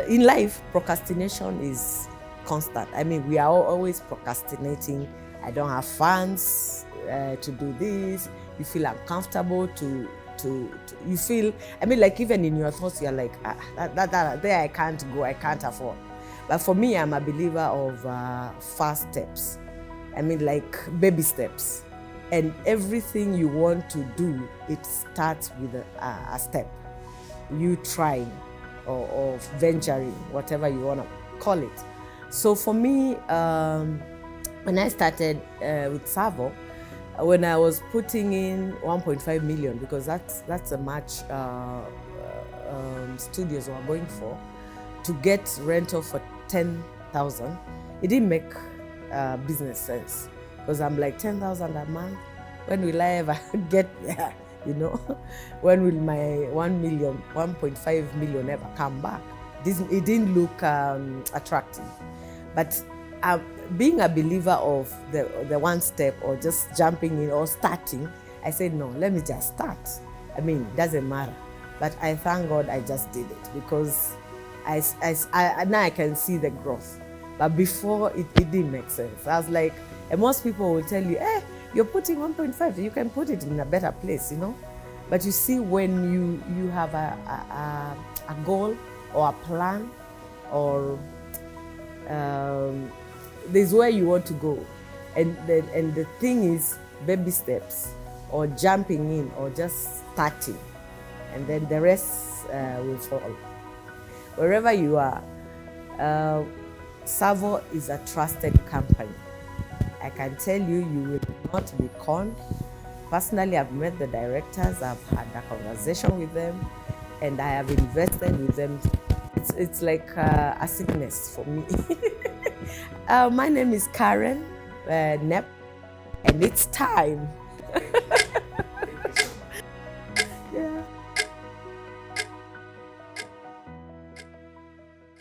in life, procrastination is constant. I mean, we are always procrastinating. I don't have funds to do this. You feel uncomfortable you feel, I mean, like even in your thoughts, you're like, there I can't go, I can't afford. But for me, I'm a believer of fast steps. I mean, like baby steps. And everything you want to do, it starts with a step. You trying or venturing, whatever you want to call it. So for me, when I started with TSAVO, when I was putting in 1.5 million, because that's a match studios were going for, to get rental for 10,000, it didn't make business sense. Because I'm like, 10,000 a month, when will I ever get there? You know, when will my 1.5 million ever come back? It didn't look attractive. But being a believer of the one step, or just jumping in or starting, I said, no, let me just start. I mean, it doesn't matter. But I thank God I just did it, because now I can see the growth. But before, it didn't make sense. I was like, and most people will tell you, you're putting 1.5, you can put it in a better place, you know? But you see, when you have a goal or a plan, or there's where you want to go. And the thing is, baby steps, or jumping in, or just starting. And then the rest will follow. Wherever you are, TSAVO is a trusted company. I can tell you, you will not be conned. Personally, I've met the directors, I've had a conversation with them, and I have invested with them. It's like a sickness for me. My name is Karen 𝗬𝗫, and it's time